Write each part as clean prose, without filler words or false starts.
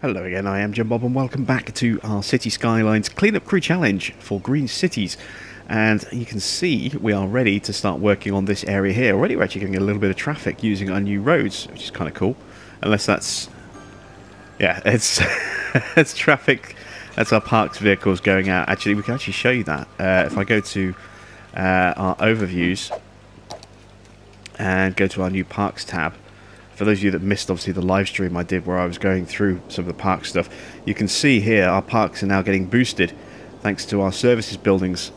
Hello again, I am Jim Bob and welcome back to our City Skylines Cleanup Crew Challenge for Green Cities. And you can see we are ready to start working on this area here. Already we're actually getting a little bit of traffic using our new roads, which is kind of cool. Unless that's... yeah, it's, it's traffic. That's our parks vehicles going out. Actually, we can actually show you that. If I go to our overviews and go to our new parks tab, for those of you that missed, obviously, the live stream I did where I was going through some of the park stuff, you can see here our parks are now getting boosted thanks to our services buildings.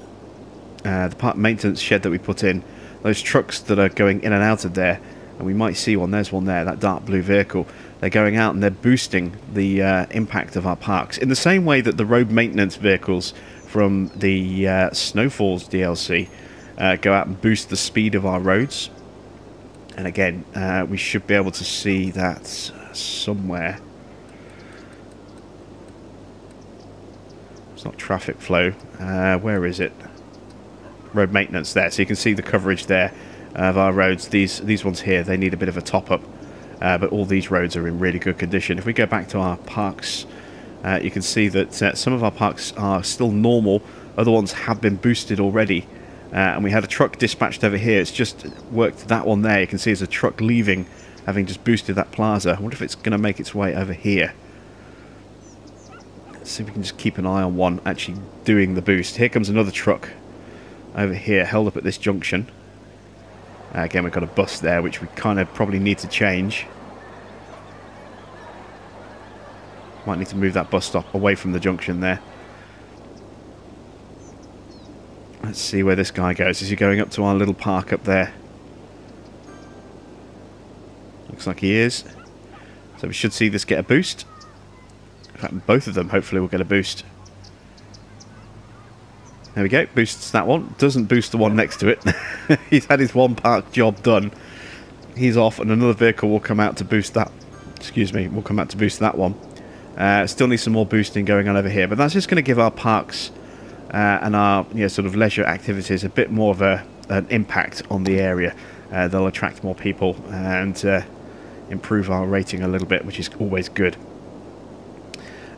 The park maintenance shed that we put in, those trucks that are going in and out of there, and we might see one, there's one there, that dark blue vehicle, they're going out and they're boosting the impact of our parks. In the same way that the road maintenance vehicles from the Snowfalls DLC go out and boost the speed of our roads. And again, we should be able to see that somewhere. It's not traffic flow. Where is it? Road maintenance there. So you can see the coverage there of our roads. These ones here, they need a bit of a top-up. But all these roads are in really good condition. If we go back to our parks, you can see that some of our parks are still normal. Other ones have been boosted already. And we had a truck dispatched over here. It's just worked that one there. You can see there's a truck leaving, having just boosted that plaza. I wonder if it's going to make its way over here. Let's see if we can just keep an eye on one actually doing the boost. Here comes another truck over here, held up at this junction. Again, we've got a bus there, which we kind of probably need to change. Might need to move that bus stop away from the junction there. Let's see where this guy goes. Is he going up to our little park up there? Looks like he is. So we should see this get a boost. In fact, both of them hopefully will get a boost. There we go. Boosts that one. Doesn't boost the one next to it. He's had his one park job done. He's off and another vehicle will come out to boost that. Excuse me. Will come out to boost that one. Still need some more boosting going on over here. But that's just going to give our parks... and our sort of leisure activities a bit more of an impact on the area. They'll attract more people and improve our rating a little bit, which is always good.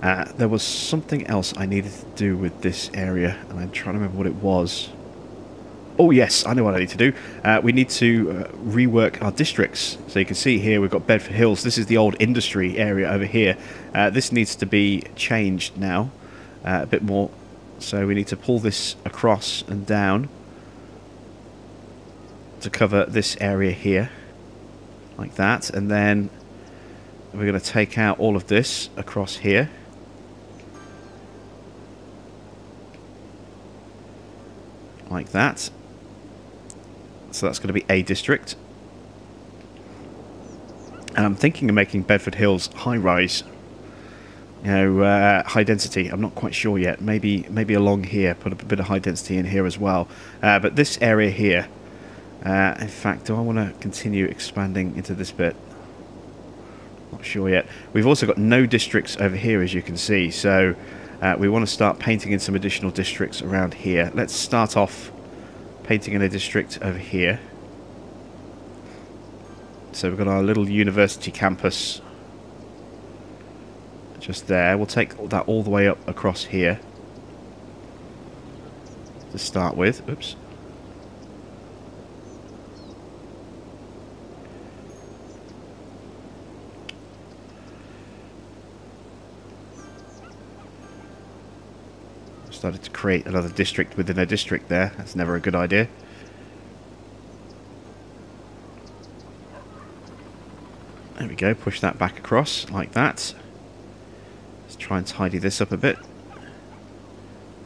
There was something else I needed to do with this area, and I'm trying to remember what it was. Oh yes, I know what I need to do. We need to rework our districts. So you can see here we've got Bedford Hills. This is the old industry area over here. This needs to be changed now a bit more. So we need to pull this across and down to cover this area here, like that. And then we're going to take out all of this across here. Like that. So that's going to be a district. And I'm thinking of making Bedford Hills high-rise. High density. I'm not quite sure yet. Maybe along here, put a bit of high density in here as well. But this area here, in fact, do I want to continue expanding into this bit? Not sure yet. We've also got no districts over here, as you can see. So we want to start painting in some additional districts around here. Let's start off painting in a district over here. So we've got our little university campus. Just there. We'll take that all the way up across here to start with. Oops. Started to create another district within a district there. That's never a good idea. There we go. Push that back across like that. Try and tidy this up a bit.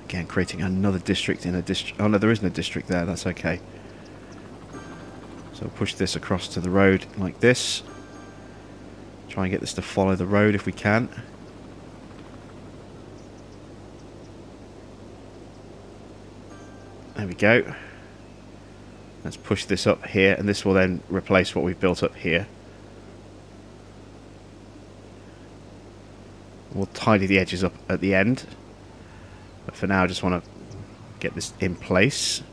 Again, creating another district in a district. Oh no, there isn't a district there. That's okay. So push this across to the road like this. Try and get this to follow the road if we can. There we go. Let's push this up here, and this will then replace what we've built up here. We'll tidy the edges up at the end. But for now, I just want to get this in place.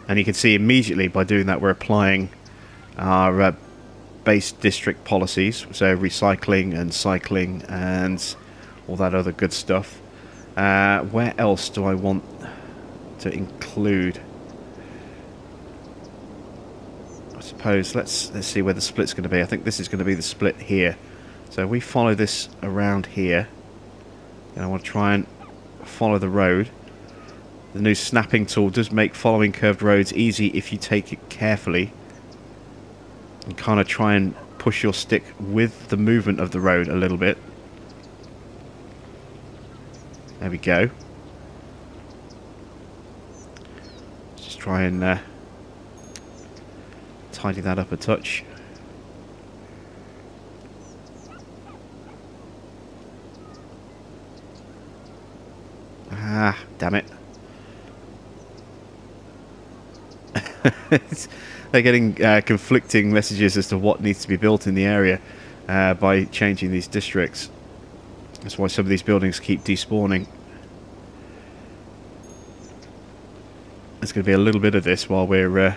And you can see immediately by doing that, we're applying our base district policies, so recycling and cycling and all that other good stuff. Where else do I want to include? I suppose let's see where the split's going to be. I think this is going to be the split here. So we follow this around here, and I want to try and follow the road. The new snapping tool does make following curved roads easy if you take it carefully and kind of try and push your stick with the movement of the road a little bit. There we go. Just try and tidy that up a touch. Ah, damn it. They're getting conflicting messages as to what needs to be built in the area by changing these districts. That's why some of these buildings keep despawning. There's going to be a little bit of this while we're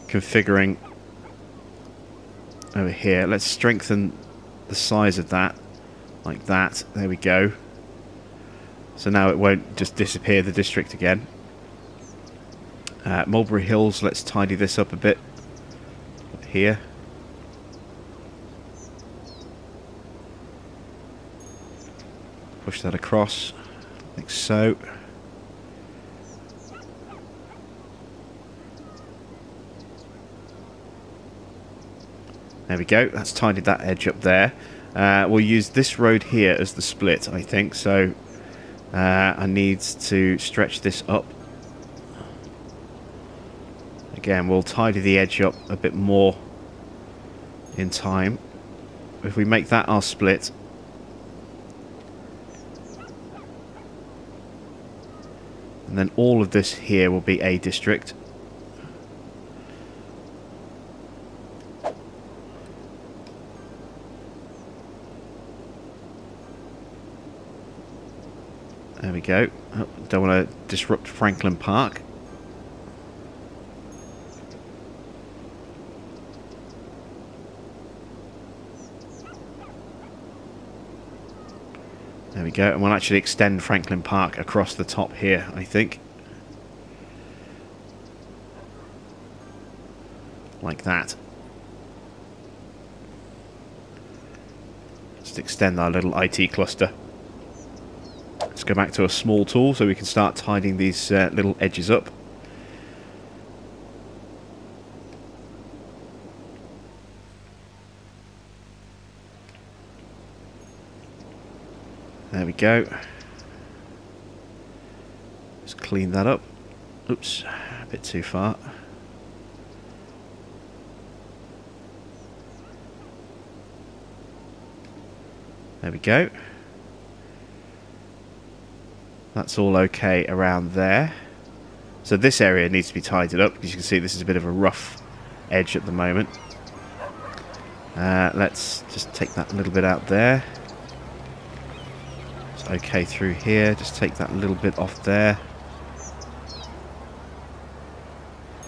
configuring over here. Let's strengthen the size of that like that. There we go. So now it won't just disappear the district again. Mulberry Hills, let's tidy this up a bit up here. Push that across like so. There we go, that's tidied that edge up there. We'll use this road here as the split, I think, so I need to stretch this up. Again, we'll tidy the edge up a bit more in time. If we make that our split, and then all of this here will be a district. There we go. Oh, don't want to disrupt Franklin Park. There we go, and we'll actually extend Franklin Park across the top here, I think. Like that. Just extend our little IT cluster. Let's go back to a small tool so we can start tidying these little edges up. There we go. Just clean that up. Oops, a bit too far. There we go. That's all okay around there. So this area needs to be tidied up because you can see this is a bit of a rough edge at the moment. Let's just take that a little bit out there. It's okay through here. Just take that little bit off there.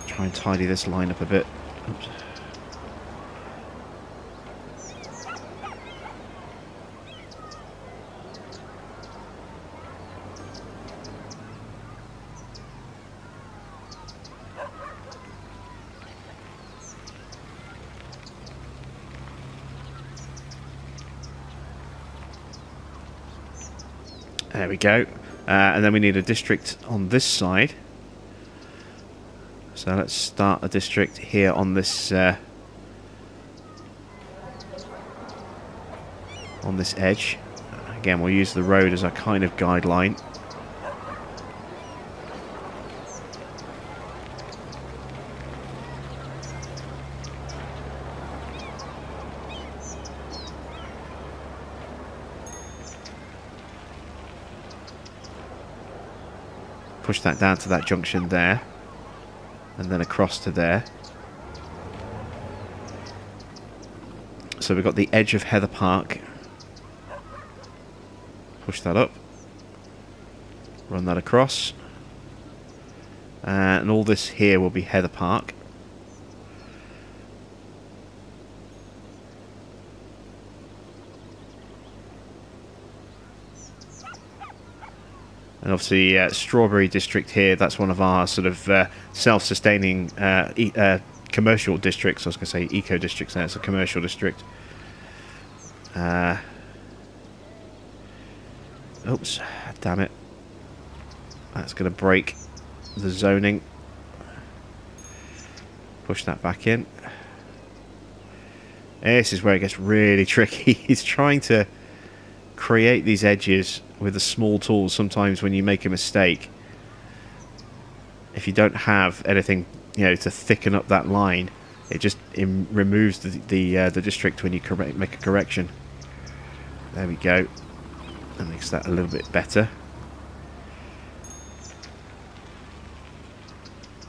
Try and tidy this line up a bit. Oops. There we go. And then we need a district on this side. So let's start a district here on this edge. Again, we'll use the road as our kind of guideline. Push that down to that junction there, and then across to there. So we've got the edge of Heather Park. Push that up, run that across, and all this here will be Heather Park. And obviously, Strawberry District here, that's one of our sort of self-sustaining commercial districts. I was going to say eco districts there, it's a commercial district. Oops, damn it. That's going to break the zoning. Push that back in. This is where it gets really tricky. He's trying to create these edges with the small tools. Sometimes when you make a mistake, if you don't have anything, you know, to thicken up that line, it just removes the district when you make a correction. There we go. That makes that a little bit better.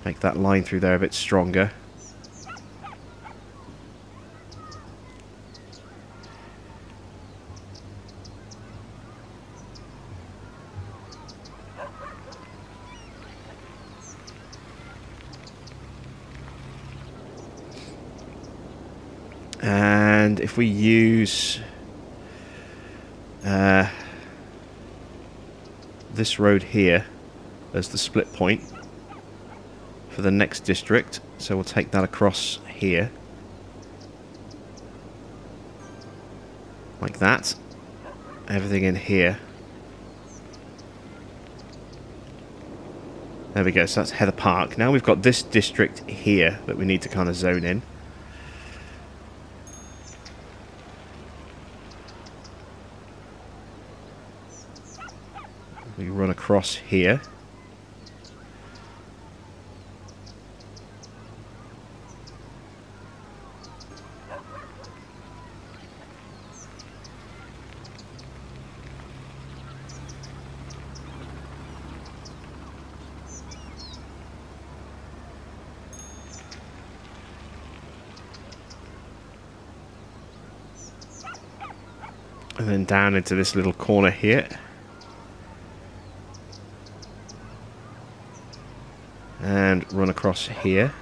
Make that line through there a bit stronger. And if we use this road here as the split point for the next district, so we'll take that across here like that, everything in here. There we go, so that's Heather Park. Now we've got this district here that we need to kind of zone in. We run across here. And then down into this little corner here. And run across here.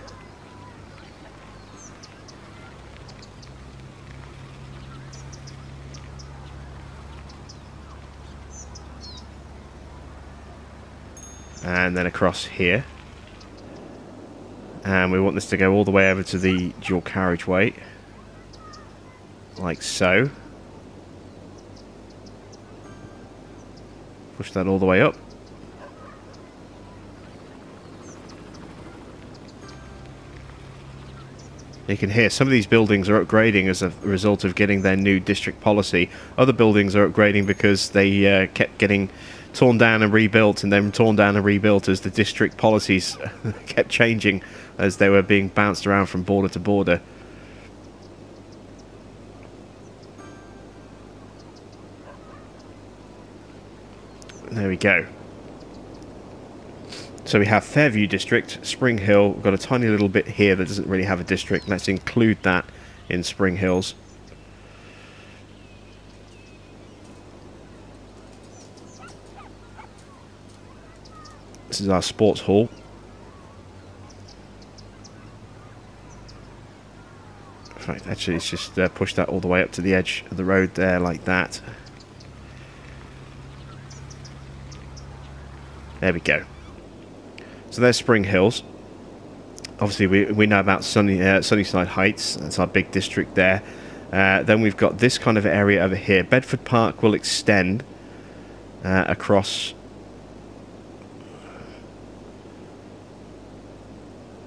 And then across here. And we want this to go all the way over to the dual carriageway. Like so. Push that all the way up. You can hear some of these buildings are upgrading as a result of getting their new district policy. Other buildings are upgrading because they kept getting torn down and rebuilt, and then torn down and rebuilt as the district policies kept changing as they were being bounced around from border to border. There we go. So we have Fairview District, Spring Hill. We've got a tiny little bit here that doesn't really have a district. Let's include that in Spring Hills. This is our sports hall. Right, actually, let's just push that all the way up to the edge of the road there, like that. There we go. So there's Spring Hills. Obviously, we know about Sunnyside Heights. That's our big district there. Then we've got this kind of area over here. Bedford Park will extend across.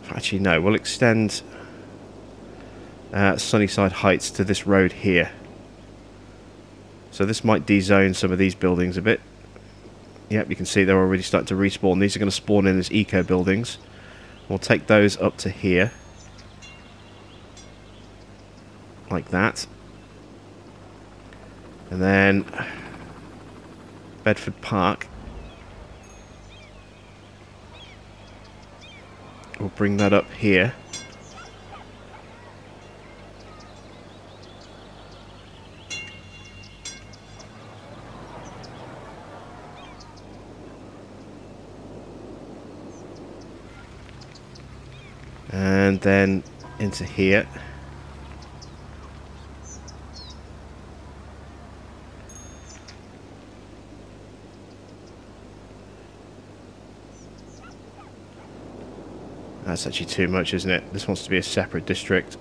Actually, no. We'll extend Sunnyside Heights to this road here. So this might dezone some of these buildings a bit. Yep, you can see they're already starting to respawn. These are going to spawn in as eco buildings. We'll take those up to here. Like that. And then Bedford Park. We'll bring that up here. And then into here. That's actually too much, isn't it? This wants to be a separate district.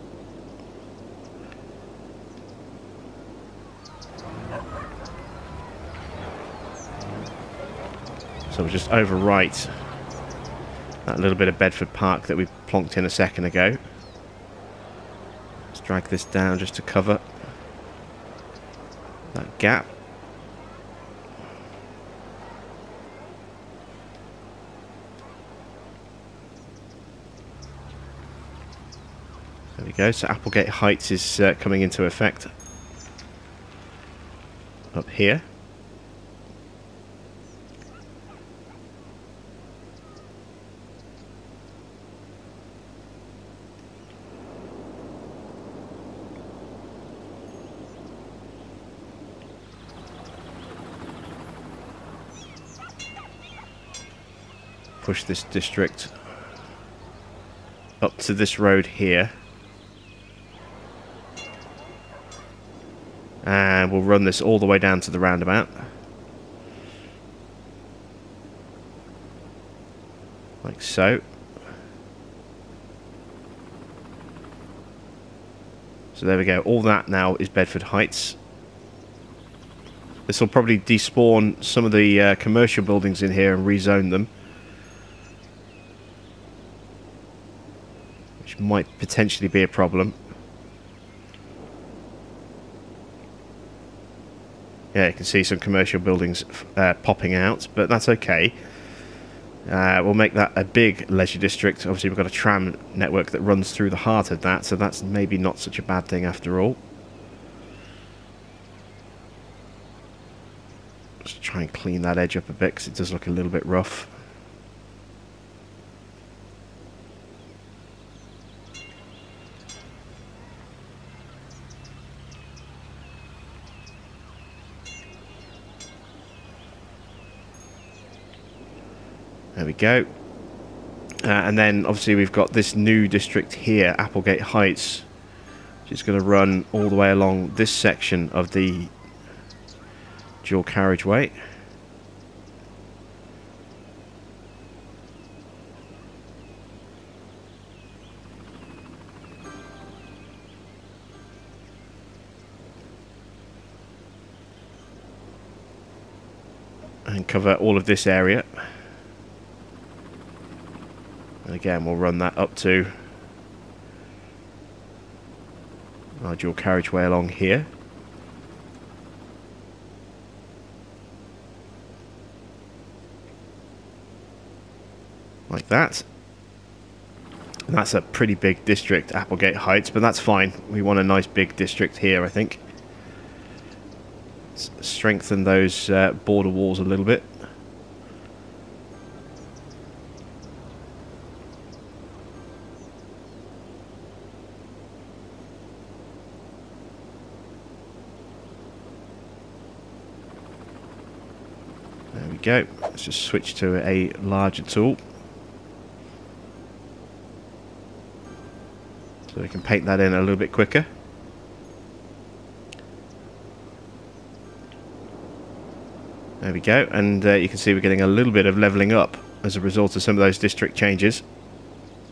So we'll just overwrite that little bit of Bedford Park that we plonked in a second ago. Let's drag this down just to cover that gap. There we go. So Applegate Heights is coming into effect up here. Push this district up to this road here. And we'll run this all the way down to the roundabout. Like so. So there we go. All that now is Bedford Heights. This will probably despawn some of the commercial buildings in here and rezone them. Which might potentially be a problem. Yeah, you can see some commercial buildings popping out, but that's okay. We'll make that a big leisure district. Obviously, we've got a tram network that runs through the heart of that, so that's maybe not such a bad thing after all. Just try and clean that edge up a bit, because it does look a little bit rough. There we go. And then obviously we've got this new district here, Applegate Heights, which is going to run all the way along this section of the dual carriageway. And cover all of this area. And again, we'll run that up to our dual carriageway along here. Like that. And that's a pretty big district, Applegate Heights, but that's fine. We want a nice big district here, I think. Let's strengthen those border walls a little bit. There we go. Let's just switch to a larger tool. So we can paint that in a little bit quicker. There we go. And you can see we're getting a little bit of levelling up as a result of some of those district changes.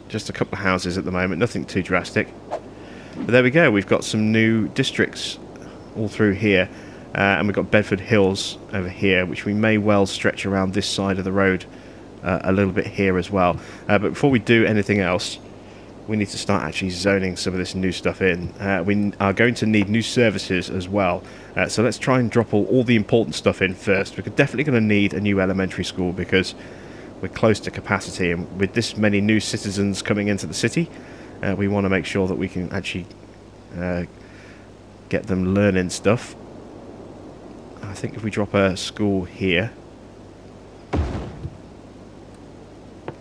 Just a couple of houses at the moment, nothing too drastic. But there we go. We've got some new districts all through here. And we've got Bedford Hills over here, which we may well stretch around this side of the road a little bit here as well. But before we do anything else, we need to start actually zoning some of this new stuff in. We are going to need new services as well. So let's try and drop all the important stuff in first. We're definitely going to need a new elementary school because we're close to capacity. And with this many new citizens coming into the city, we want to make sure that we can actually get them learning stuff. I think if we drop a school here,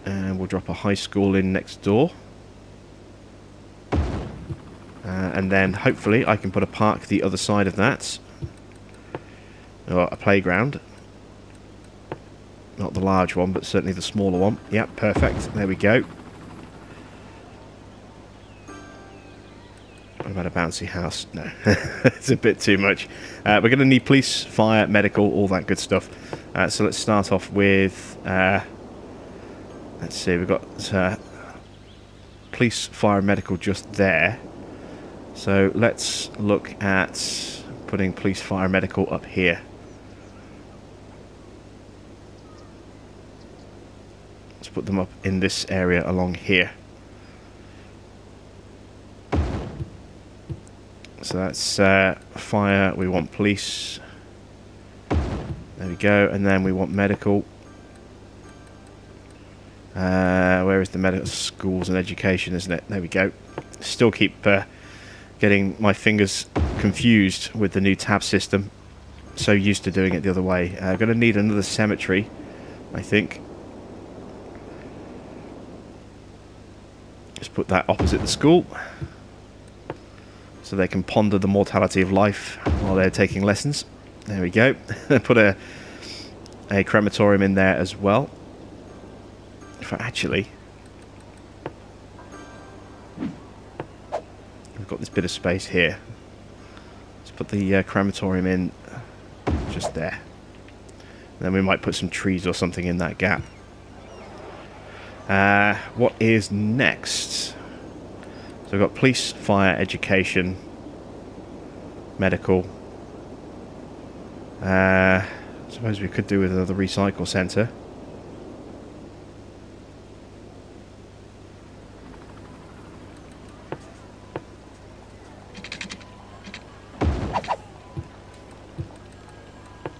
and we'll drop a high school in next door, and then hopefully I can put a park the other side of that, or a playground. Not the large one, but certainly the smaller one. Yep, perfect. There we go. What about a bouncy house? No, it's a bit too much. We're going to need police, fire, medical, all that good stuff. So let's start off with, let's see, we've got police, fire, and medical just there. So let's look at putting police, fire, and medical up here. Let's put them up in this area along here. So that's fire, we want police. There we go, and then we want medical. Where is the medical? Schools and education, isn't it? There we go. Still keep getting my fingers confused with the new tab system. So used to doing it the other way. Going to need another cemetery, I think. Just put that opposite the school, so they can ponder the mortality of life while they're taking lessons. There we go. Put a crematorium in there as well. Actually, we've got this bit of space here. Let's put the crematorium in just there. And then we might put some trees or something in that gap. What is next? So we've got police, fire, education, medical. I suppose we could do with another recycle centre.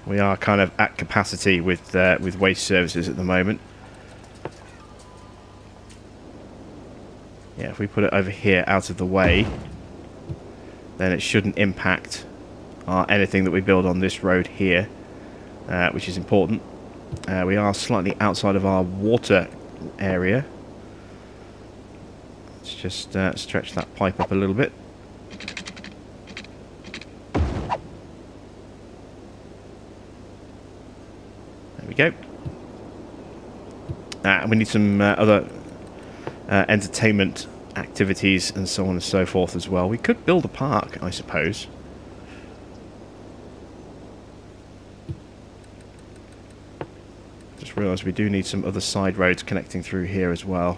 We are kind of at capacity with waste services at the moment. Yeah, if we put it over here out of the way, then it shouldn't impact anything that we build on this road here, which is important. We are slightly outside of our water area. Let's just stretch that pipe up a little bit. There we go. And we need some other entertainment activities and so on and so forth as well. We could build a park, I suppose. Just realised we do need some other side roads connecting through here as well.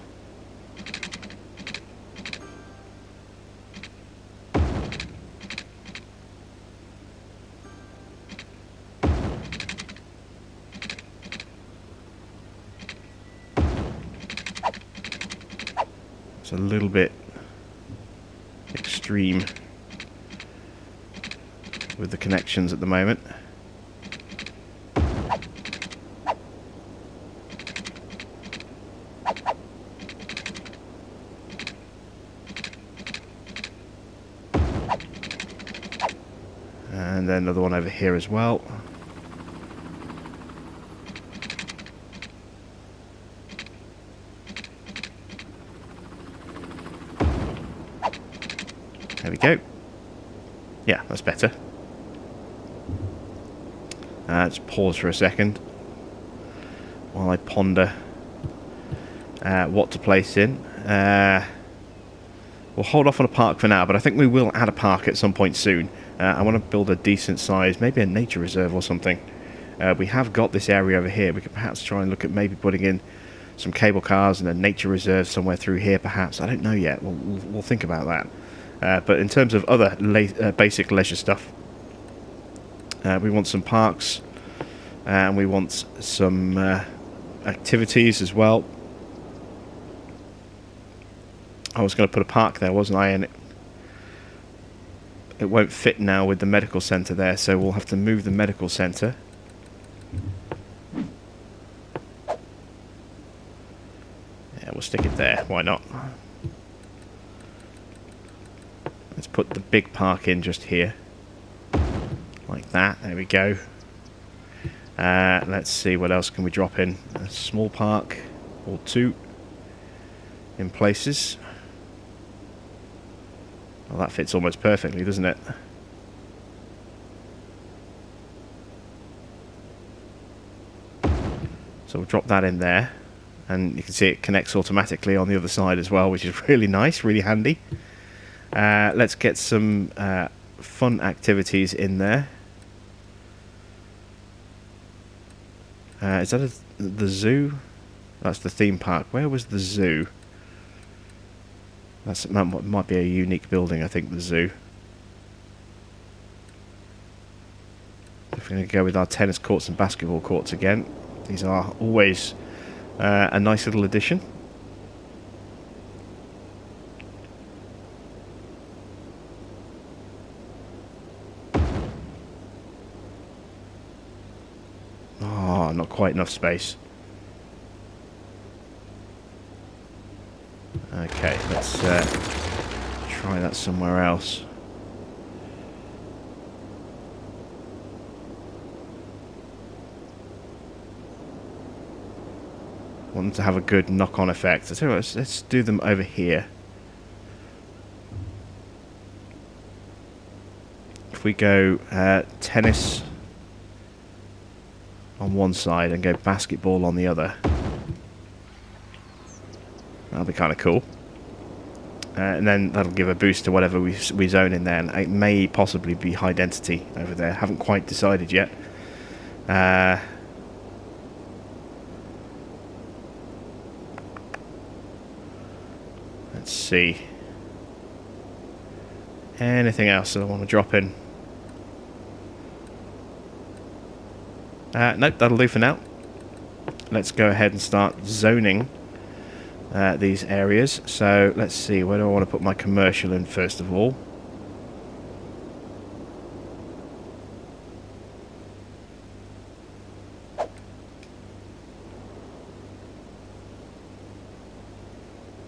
A little bit extreme with the connections at the moment. And then another one over here as well. There we go. Yeah, that's better. Let's pause for a second while I ponder what to place in. We'll hold off on a park for now, but I think we will add a park at some point soon. I want to build a decent size, maybe a nature reserve or something. We have got this area over here. We could perhaps try and look at maybe putting in some cable cars and a nature reserve somewhere through here, perhaps. I don't know yet. We'll think about that. But in terms of other basic leisure stuff, we want some parks, and we want some activities as well. I was going to put a park there, wasn't I? And it won't fit now with the medical centre there, so we'll have to move the medical centre. Yeah, we'll stick it there. Why not? Let's put the big park in just here. Like that. There we go. Let's see, what else can we drop in? A small park or two in places. Well, that fits almost perfectly, doesn't it? So we'll drop that in there. And you can see it connects automatically on the other side as well, which is really nice, really handy. Let's get some fun activities in there. Is that the zoo? That's the theme park. Where was the zoo? That might be a unique building, I think, the zoo. If we're going to go with our tennis courts and basketball courts again, these are always a nice little addition. Oh, not quite enough space. Okay, let's try that somewhere else. Want them to have a good knock-on effect. So let's do them over here. If we go tennis on one side and go basketball on the other, that'll be kind of cool. And then that'll give a boost to whatever we zone in there. And it may possibly be high density over there. Haven't quite decided yet. Let's see. Anything else that I want to drop in? Nope, that'll do for now. Let's go ahead and start zoning these areas. So let's see, where do I want to put my commercial in first of all?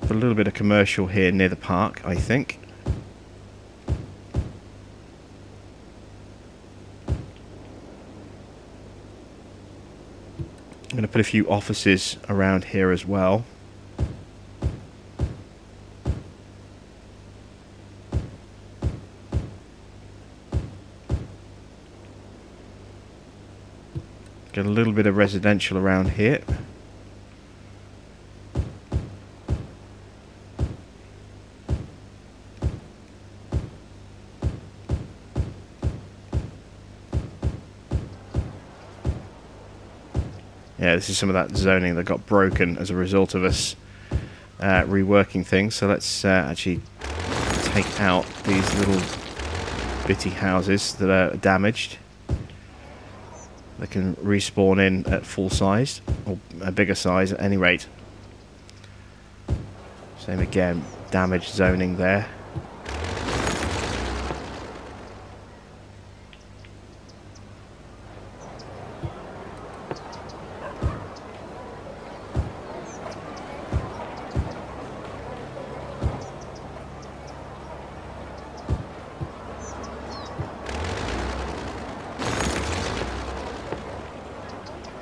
Put a little bit of commercial here near the park, I think. I'm going to put a few offices around here as well. Get a little bit of residential around here. Yeah, this is some of that zoning that got broken as a result of us reworking things. So let's actually take out these little bitty houses that are damaged. They can respawn in at full size, or a bigger size at any rate. Same again, damaged zoning there.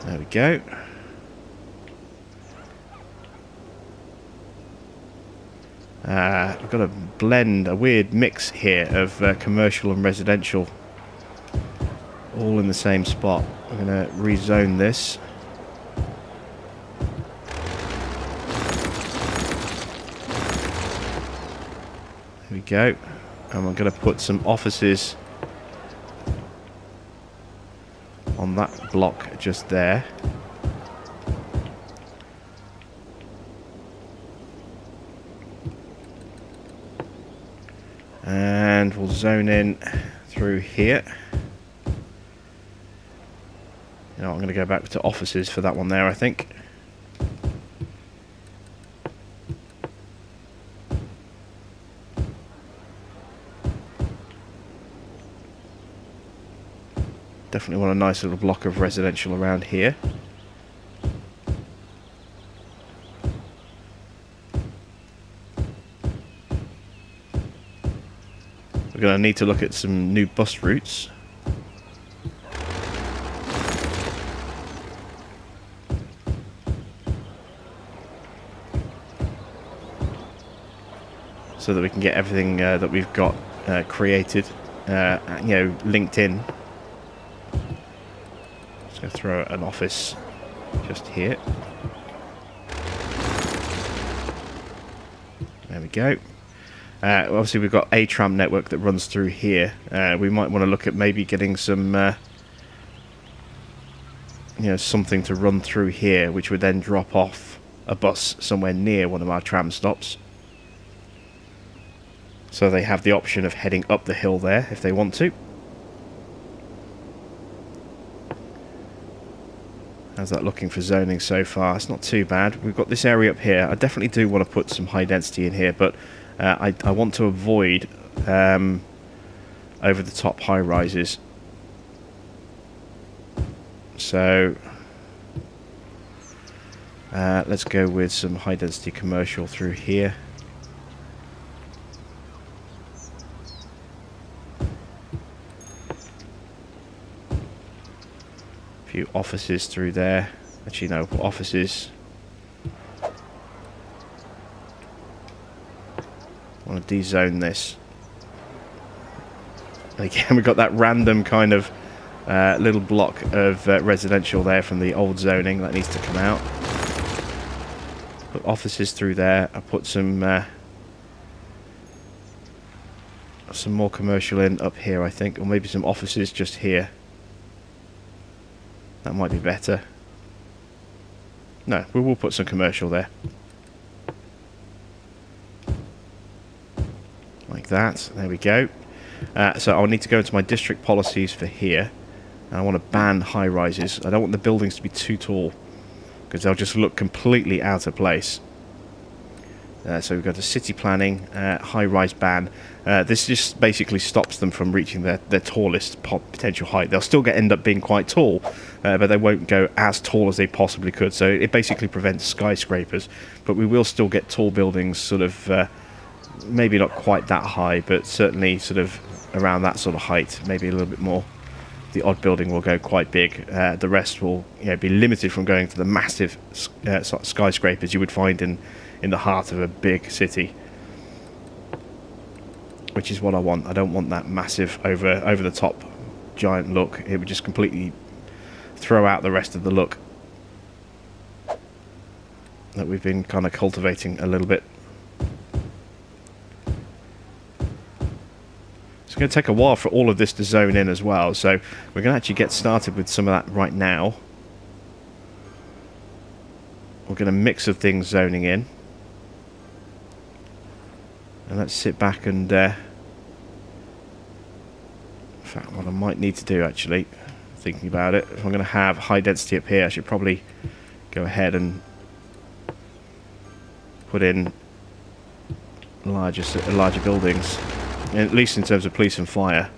There we go. We've got a blend, a weird mix here of commercial and residential, all in the same spot. I'm going to rezone this. There we go. And I'm going to put some offices on that block just there. And we'll zone in through here. You know, I'm going to go back to offices for that one there, I think. Definitely want a nice little block of residential around here. We're going to need to look at some new bus routes. So that we can get everything that we've got created, you know, linked in. Just going to throw an office just here. There we go. Obviously we've got a tram network that runs through here. We might want to look at maybe getting some, you know, something to run through here, which would then drop off a bus somewhere near one of our tram stops. So they have the option of heading up the hill there if they want to. How's that looking for zoning so far? It's not too bad. We've got this area up here. I definitely do want to put some high density in here, but I want to avoid over the top high rises. So let's go with some high density commercial through here. A few offices through there. Actually no, offices. I want to dezone this. Again, we've got that random kind of little block of residential there from the old zoning that needs to come out. Put offices through there. I put some more commercial in up here, I think, or maybe some offices just here. That might be better. No, we will put some commercial there. Like that. There we go. So I'll need to go into my district policies for here. And I want to ban high rises. I don't want the buildings to be too tall, because they'll just look completely out of place. So we've got a city planning, high-rise ban. This just basically stops them from reaching their tallest potential height. They'll still end up being quite tall, but they won't go as tall as they possibly could. So it basically prevents skyscrapers, but we will still get tall buildings, sort of maybe not quite that high, but certainly sort of around that sort of height, maybe a little bit more. The odd building will go quite big. The rest will, be limited from going to the massive skyscrapers you would find in the heart of a big city, which is what I want. I don't want that massive over the top giant look. It would just completely throw out the rest of the look that we've been kind of cultivating a little bit. It's going to take a while for all of this to zone in as well, so we're going to actually get started with some of that right now. We're going to mix of things zoning in. And let's sit back and in fact, what I might need to do, actually, thinking about it, if I'm going to have high density up here, I should probably go ahead and put in larger buildings, at least in terms of police and fire.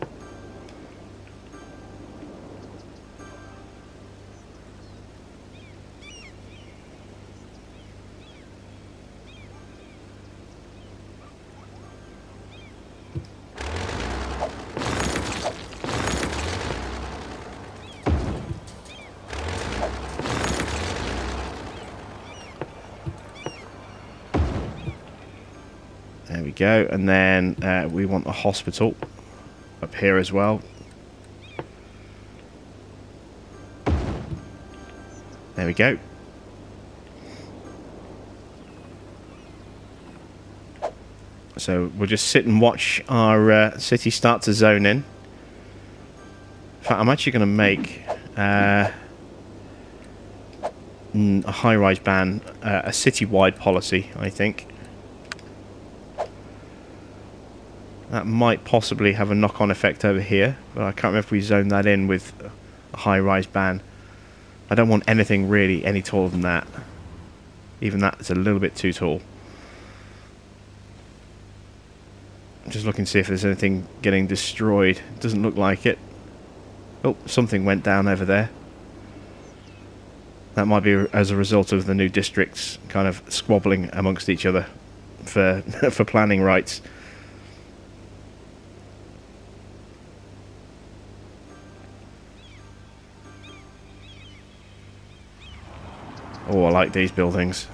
There we go, and then we want a hospital up here as well. There we go. So we'll just sit and watch our city start to zone in. In fact, I'm actually going to make a high-rise ban a city-wide policy, I think. That might possibly have a knock-on effect over here, but I can't remember if we zone that in with a high-rise ban. I don't want anything really any taller than that. Even that is a little bit too tall. I'm just looking to see if there's anything getting destroyed. Doesn't look like it. Oh, something went down over there. That might be as a result of the new districts kind of squabbling amongst each other for for planning rights. Oh, I like these buildings.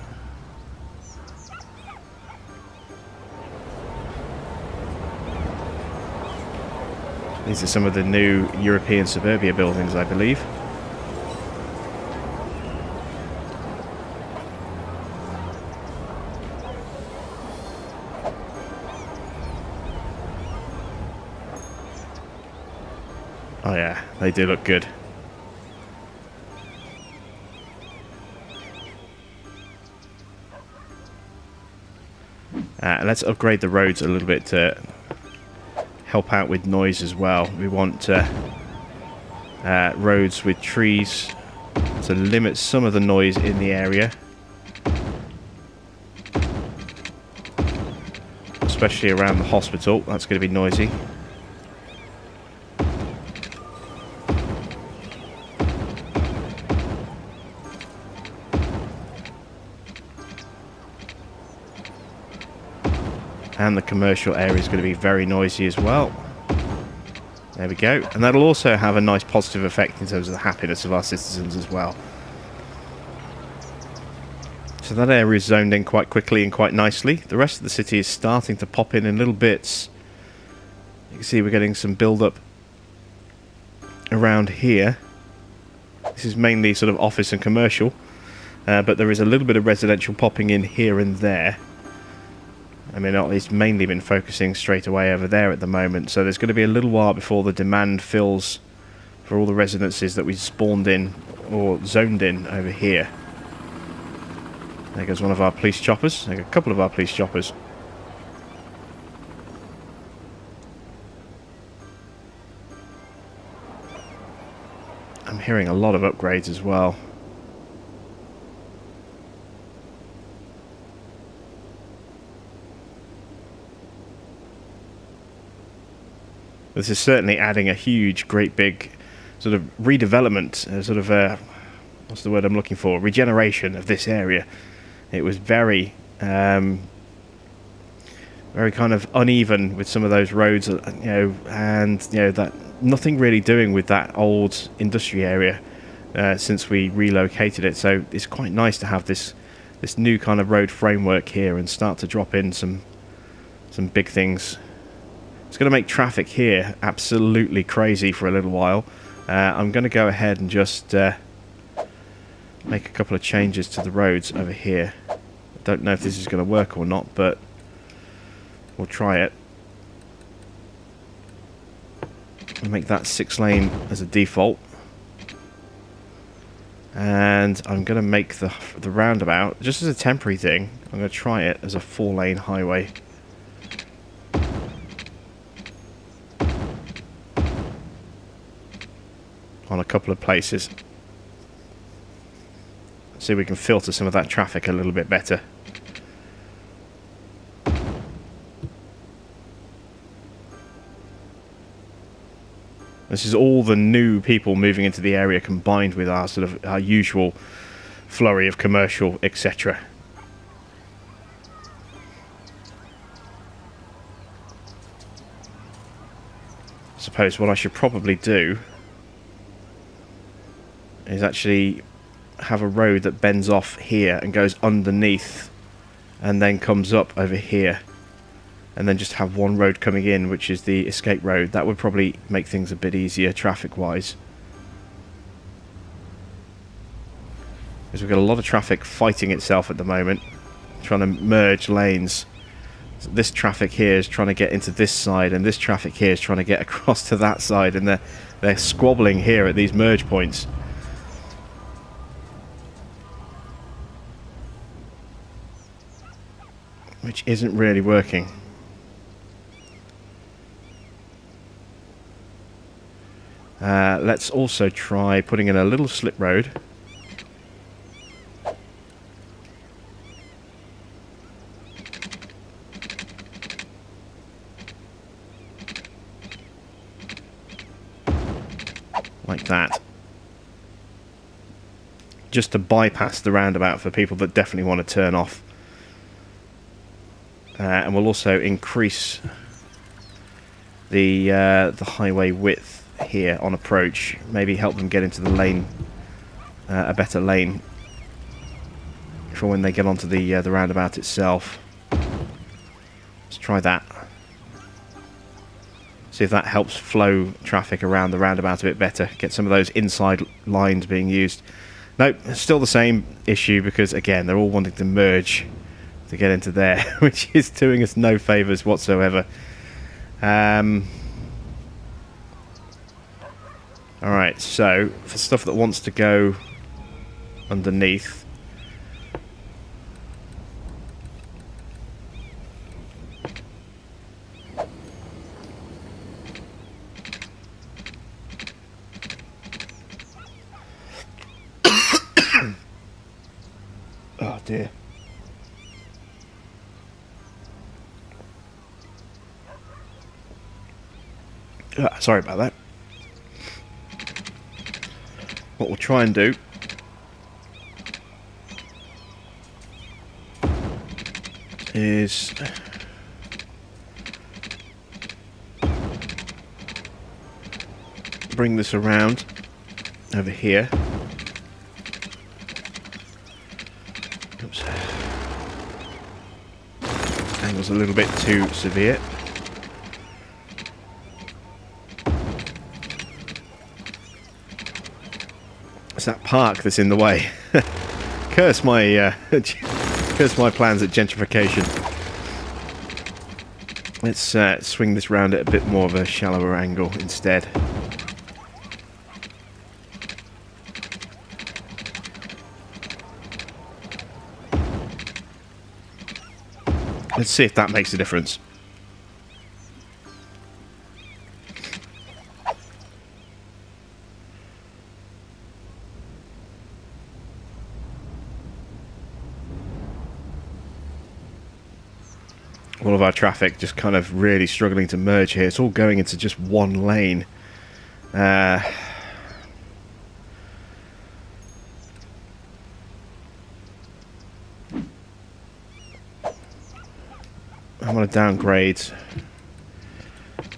These are some of the new European suburbia buildings, I believe. Oh yeah, they do look good. Let's upgrade the roads a little bit to help out with noise as well. We want roads with trees to limit some of the noise in the area, especially around the hospital. That's going to be noisy. And the commercial area is going to be very noisy as well. There we go. And that'll also have a nice positive effect in terms of the happiness of our citizens as well. So that area is zoned in quite quickly and quite nicely. The rest of the city is starting to pop in little bits. You can see we're getting some build-up around here. This is mainly sort of office and commercial. But there is a little bit of residential popping in here and there. I mean, it's mainly been focusing straight away over there at the moment, so there's going to be a little while before the demand fills for all the residences that we spawned in or zoned in over here. There goes one of our police choppers. There go a couple of our police choppers. I'm hearing a lot of upgrades as well. This is certainly adding a huge, great big sort of redevelopment, sort of what's the word I'm looking for? Regeneration of this area. It was very kind of uneven with some of those roads, and that nothing really doing with that old industry area since we relocated it. So it's quite nice to have this new kind of road framework here and start to drop in some big things. It's going to make traffic here absolutely crazy for a little while. I'm going to go ahead and just make a couple of changes to the roads over here. I don't know if this is going to work or not, but we'll try it. I'll make that 6-lane as a default. And I'm going to make the roundabout, just as a temporary thing, I'm going to try it as a 4-lane highway. On a couple of places. See if we can filter some of that traffic a little bit better. This is all the new people moving into the area combined with our sort of our usual flurry of commercial, etc. I suppose what I should probably do is actually have a road that bends off here and goes underneath and then comes up over here, and then just have one road coming in, which is the escape road. That would probably make things a bit easier traffic wise, because we've got a lot of traffic fighting itself at the moment, trying to merge lanes. So this traffic here is trying to get into this side, and this traffic here is trying to get across to that side, and they're squabbling here at these merge points. Which isn't really working. Let's also try putting in a little slip road. Like that. Just to bypass the roundabout for people that definitely want to turn off. And we'll also increase the highway width here on approach. Maybe help them get into the lane, a better lane, for when they get onto the roundabout itself. Let's try that. See if that helps flow traffic around the roundabout a bit better. Get some of those inside lines being used. Nope, still the same issue, because again they're all wanting to merge to get into there, which is doing us no favours whatsoever. Alright, so for stuff that wants to go underneath, dear. Sorry about that. What we'll try and do is bring this around over here. Oops. Angle's a little bit too severe. It's that park that's in the way. Curse my curse my plans at gentrification. Let's swing this round at a bit more of a shallower angle instead. Let's see if that makes a difference. All of our traffic just kind of really struggling to merge here. It's all going into just one lane. I want to downgrade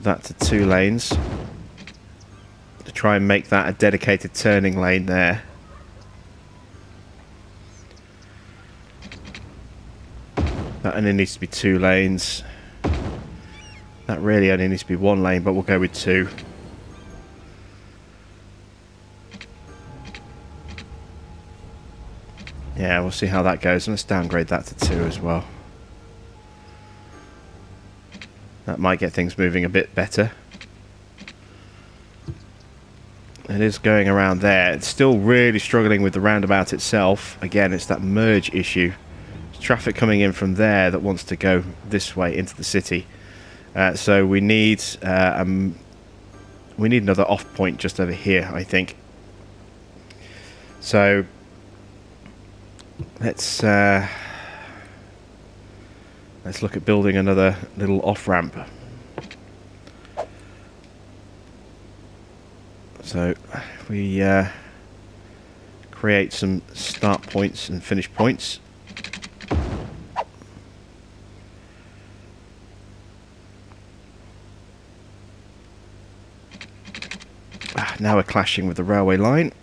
that to 2 lanes to try and make that a dedicated turning lane there. That only needs to be 2 lanes. That really only needs to be 1 lane, but we'll go with 2. Yeah, we'll see how that goes. And let's downgrade that to 2 as well. That might get things moving a bit better. It is going around there. It's still really struggling with the roundabout itself. Again, it's that merge issue. Traffic coming in from there that wants to go this way into the city, so we need another off point just over here, I think. So let's look at building another little off ramp. So we create some start points and finish points. Now we're clashing with the railway line.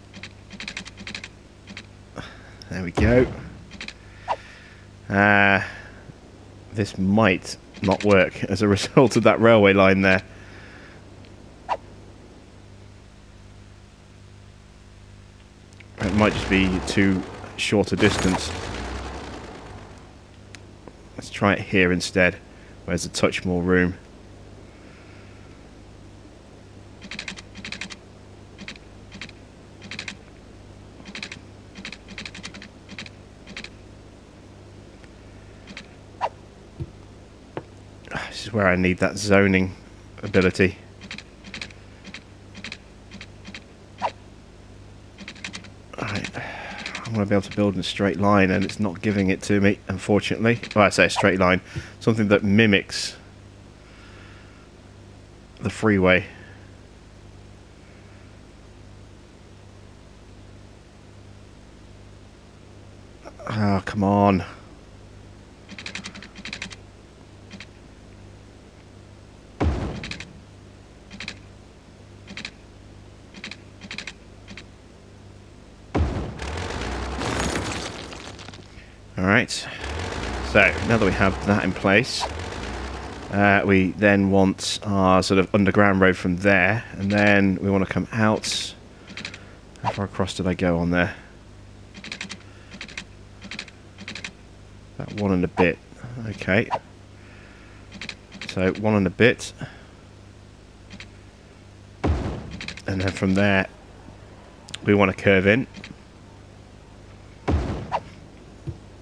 There we go. This might not work as a result of that railway line there. It might just be too short a distance. Let's try it here instead, where there's a touch more room. This is where I need that zoning ability. Alright, I want to be able to build in a straight line, and it's not giving it to me, unfortunately. Well, I say a straight line, something that mimics the freeway. Oh, come on. Alright, so now that we have that in place, we then want our sort of underground road from there, and then we want to come out. How far across did I go on there? About 1 and a bit. Okay. So 1 and a bit. And then from there, we want to curve in.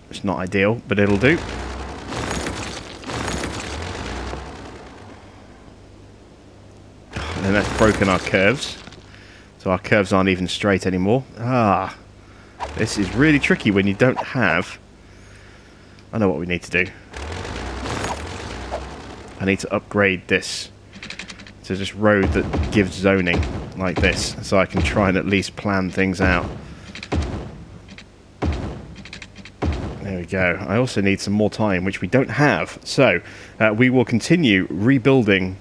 It's not ideal, but it'll do. And then that's broken our curves. So our curves aren't even straight anymore. Ah, this is really tricky when you don't have I know what we need to do. I need to upgrade this to just road that gives zoning like this, so I can try and at least plan things out. There we go. I also need some more time, which we don't have. So we will continue rebuilding,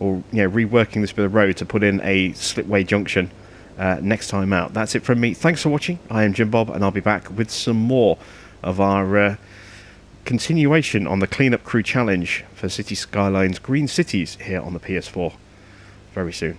or reworking this bit of road to put in a slipway junction next time out. That's it from me. Thanks for watching. I am Jim Bob, and I'll be back with some more of our continuation on the Cleanup Crew Challenge for City Skylines Green Cities here on the PS4 very soon.